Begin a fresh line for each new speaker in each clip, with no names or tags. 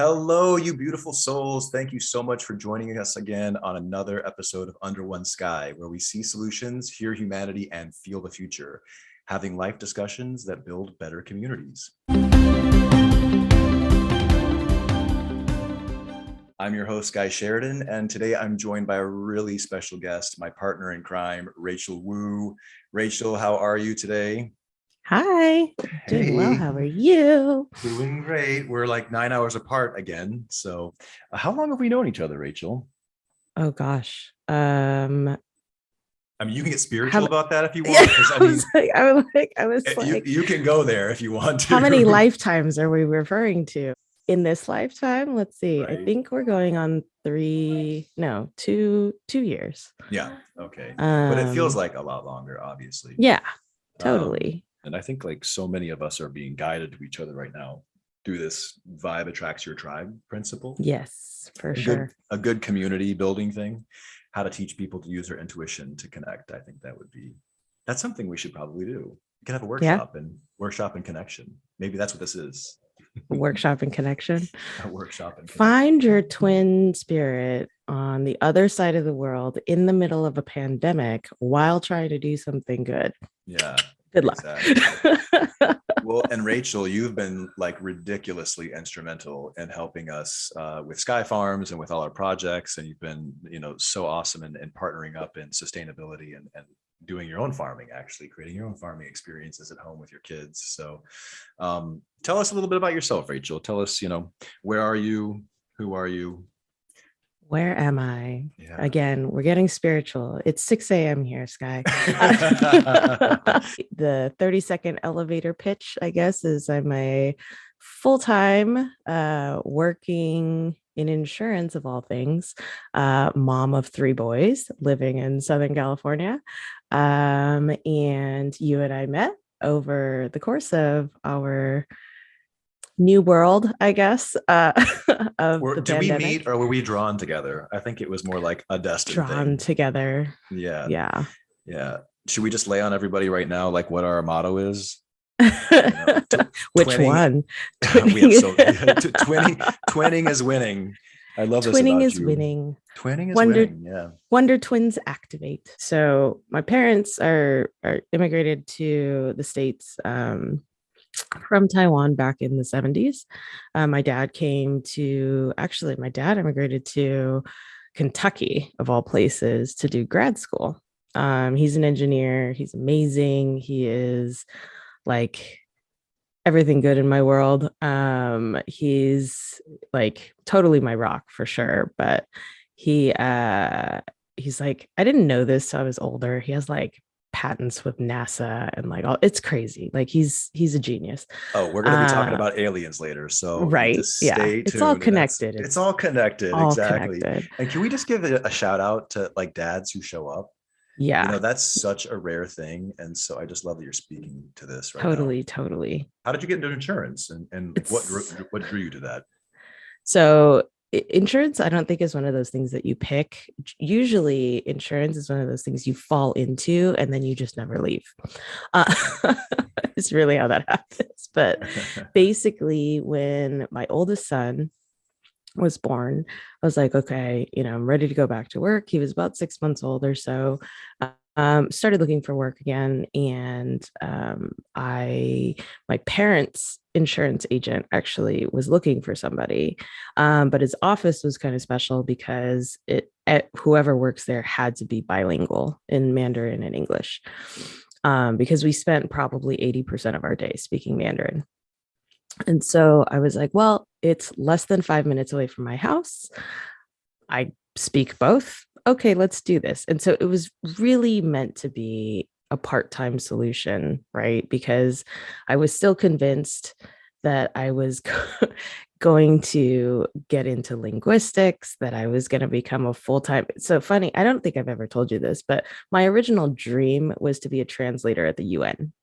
Hello, you beautiful souls. Thank you so much for joining us again on another episode of Under One Sky, where we see solutions, hear humanity, and feel the future, having life discussions that build better communities. I'm your host, Guy Sheridan, and today I'm joined by a really special guest, my partner in crime, Rachel Wu. Rachel, how are you today?
Hi, doing well. How are you?
Doing great. We're like 9 hours apart again. So, how long have we known each other, Rachel?
Oh gosh.
I mean, you can get spiritual about that if you
Yeah,
want.
I was like,
You can go there if you want to.
how many lifetimes are we referring to? In this lifetime, let's see.
Right.
I think we're going on two years.
Yeah. Okay. But it feels
Um,
like a lot longer, obviously.
yeah,
Um,
totally.
and I think like so many of us are being guided to each other right now through this vibe attracts your tribe principle.
Yes, for
A
sure.
good community building thing. How to teach people to use their intuition to connect. I think that's something we should probably do. We could have a
Yeah,
workshop and connection. Maybe that's what this is.
workshop and connection.
A workshop and connection.
Find your twin spirit on the other side of the world in the middle of a pandemic while trying to do something good.
Yeah.
Good luck.
Exactly. Well, and Rachel, you've been like ridiculously instrumental in helping us with Sky Farms and with all our projects. And you've been, so awesome in partnering up in sustainability and doing your own farming, actually creating your own farming experiences at home with your kids. So tell us a little bit about yourself, Rachel. Tell us, where are you? Who are you?
Where am I?
Yeah.
Again, we're getting spiritual. It's 6 a.m. here, Sky. The 30-second elevator pitch, I guess, is I'm a full-time working in insurance of all things, mom of 3 boys living in Southern California. And you and I met over the course of our new world, I guess, of the
Did we
pandemic.
meet or were we drawn together? I think it was more like a destined
Drawn
thing.
together.
Yeah.
Yeah.
Yeah. Should we just lay on everybody right now, like what our motto is?
Which
twinning,
one?
Twinning is winning. I love this
Twinning
about
is
you.
winning.
Twinning is winning. Yeah.
Wonder twins activate. So my parents are immigrated to the States from Taiwan back in the 70s. My dad immigrated to Kentucky, of all places, to do grad school. He's an engineer. He's amazing. He is like everything good in my world. He's like totally my rock for sure. But he's like, I didn't know this till I was older. He has like patents with NASA and like all, it's crazy. Like he's a genius.
Oh, we're gonna be talking about aliens later, so
right.
just
Yeah,
stay tuned.
it's all connected.
It's all connected.
All
exactly.
connected.
And can we just give a shout out to like dads who show up?
Yeah.
That's such a rare thing. And so I just love that you're speaking to this right
Totally,
now.
Totally.
How did you get into insurance and what drew you to that?
So insurance, I don't think is one of those things that you pick. Usually insurance is one of those things you fall into and then you just never leave. It's really how that happens. But basically when my oldest son was born, I was like, okay, I'm ready to go back to work. He was about 6 months old or so. Started looking for work again, and my parents' insurance agent actually was looking for somebody, but his office was kind of special because whoever works there had to be bilingual in Mandarin and English, because we spent probably 80% of our day speaking Mandarin. And so I was like, well, it's less than 5 minutes away from my house. I speak both. Okay, let's do this. And so it was really meant to be a part-time solution, right? Because I was still convinced that I was going to get into linguistics, that I was going to become a full-time. So funny, I don't think I've ever told you this, but my original dream was to be a translator at the UN.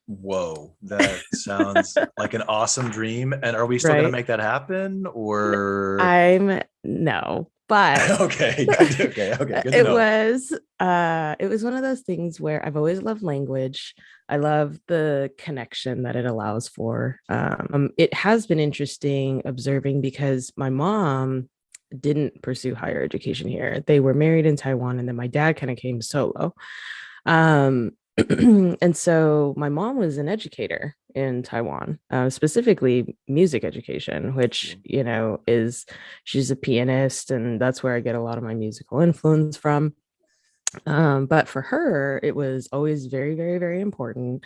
Whoa, that sounds like an awesome dream. And are we still going to make that happen? Or
No, But
Okay, okay, good to know.
it was one of those things where I've always loved language. I love the connection that it allows for. It has been interesting observing because my mom didn't pursue higher education here. They were married in Taiwan, and then my dad kind of came solo. Um, and so my mom was an educator in Taiwan, specifically music education, which, you know, is she's a pianist, and that's where I get a lot of my musical influence from. But for her, it was always very, very, very important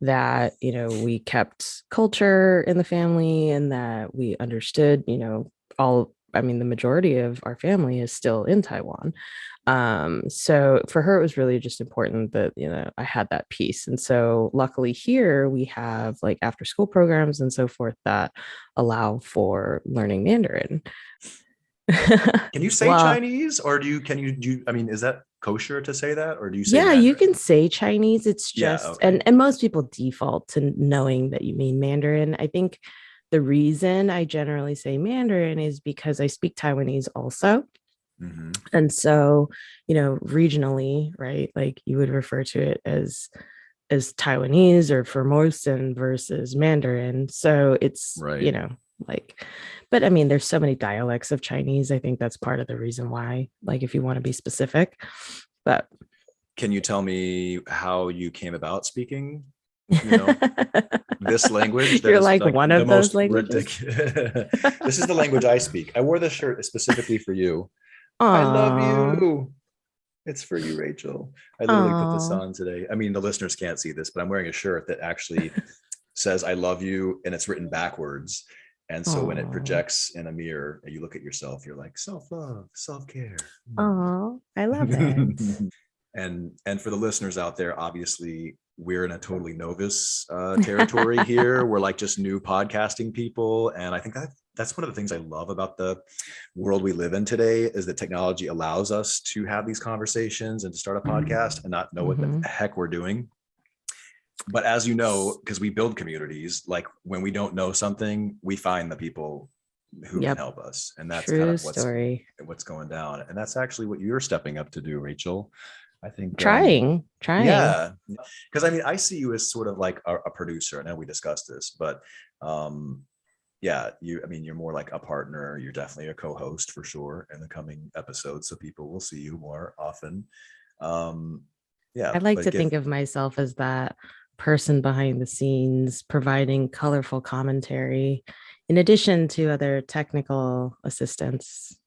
that, you know, we kept culture in the family and that we understood, you know, I mean, the majority of our family is still in Taiwan. So for her, it was really just important that, you know, I had that piece. And so luckily here we have like after school programs and so forth that allow for learning Mandarin.
Can you say
Well,
Chinese, or do you, I mean, is that kosher to say that, or do you say
yeah, you can
Mandarin?
say Chinese. It's
Yeah,
just,
okay.
and most people default to knowing that you mean Mandarin. I think the reason I generally say Mandarin is because I speak Taiwanese also.
Hmm.
And so, you know, regionally, right, like you would refer to it as Taiwanese or Formosan versus Mandarin. So it's, you
Right.
know, like, but I mean, there's so many dialects of Chinese. I think that's part of the reason why, like, if you want to be specific. But
Can you tell me how you came about speaking, you know, this language that
you're
is
like
like
one
the
of those
most
languages.
ridiculous? This is the language I speak. I wore this shirt specifically for you. I love
Oh,
you. It's for you, Rachel. I literally put this
oh,
on today. I mean, the listeners can't see this, but I'm wearing a shirt that actually says I love you, and it's written backwards. And so when it
oh,
projects in a mirror and you look at yourself, you're like, self-love, self-care.
oh, I love it.
And for the listeners out there, obviously we're in a totally novice territory here. We're like just new podcasting people, and I think that's one of the things I love about the world we live in today is that technology allows us to have these conversations and to start a podcast and not know what the
Mhm.
heck we're doing. But as you know, because we build communities, like when we don't know something, we find the people who can
Yep,
help us, and that's kind
true
of
story.
what's going down. And that's actually what you're stepping up to do, Rachel. I think
Trying.
yeah, because I mean, I see you as sort of like a producer. I know we discussed this, but um yeah, I mean, you're more like a partner. You're definitely a co-host for sure in the coming episodes, so people will see you more often. um yeah,
I like
but
to
give
think of myself as that person behind the scenes providing colorful commentary in addition to other technical assistance.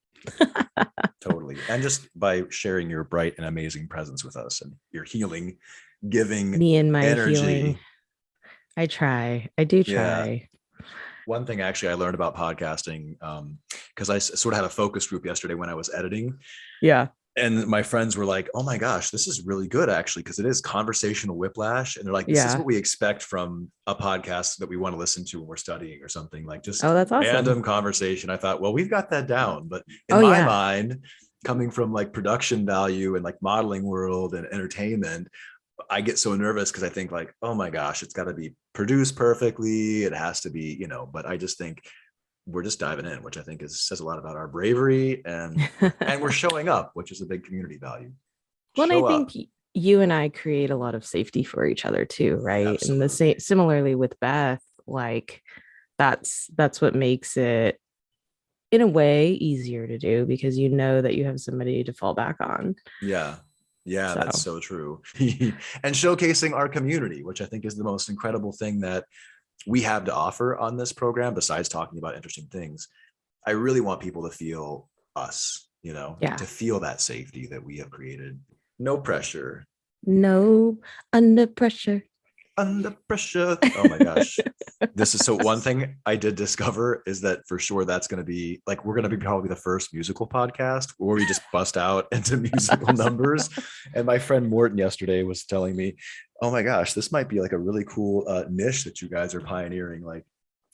totally, and just by sharing your bright and amazing presence with us and your healing, giving
Me and my healing.
energy.
I try. I do
Yeah.
try.
One thing actually I learned about podcasting, because I sort of had a focus group yesterday when I was editing,
Yeah.
and my friends were like, "Oh my gosh, this is really good actually," because it is conversational whiplash, and they're like, "This is
Yeah.
what we expect from a podcast that we want to listen to when we're studying or something, like
Oh,
just
that's awesome.
random conversation." I thought, well, we've got that down, but in
Oh,
my
yeah.
mind, coming from like production value and like modeling world and entertainment, I get so nervous because I think like, oh my gosh, it's got to be produced perfectly. It has to be, but I just think we're just diving in, which I think says a lot about our bravery, and we're showing up, which is a big community value.
Well, and I
Show
think
up.
you and I create a lot of safety for each other too, right? And the same
Absolutely.
similarly with Beth, like that's what makes it in a way easier to do because you know that you have somebody to fall back on.
Yeah. Yeah,
So
that's so true. And showcasing our community, which I think is the most incredible thing that we have to offer on this program, besides talking about interesting things. I really want people to feel us,
yeah,
to feel that safety that we have created. No pressure.
no under pressure.
Under pressure. Oh my gosh. This is so one thing I did discover is that for sure that's going to be like, we're going to be probably the first musical podcast where we just bust out into musical numbers. And my friend Morton yesterday was telling me, oh my gosh, this might be like a really cool niche that you guys are pioneering, like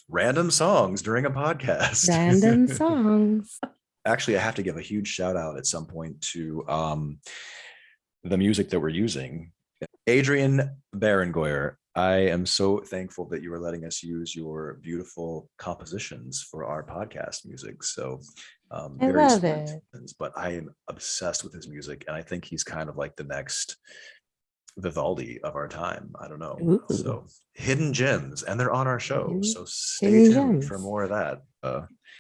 random songs during a podcast.
Random songs.
Actually, I have to give a huge shout out at some point to the music that we're using. Adrian Barengoyer I am so thankful that you are letting us use your beautiful compositions for our podcast music. So
I
very
love
small
it.
tunes, but I am obsessed with his music. And I think he's kind of like the next Vivaldi of our time. I don't know.
Ooh.
So hidden gems, and they're on our show.
Hidden,
So stay
hidden
tuned for
gems.
more of that.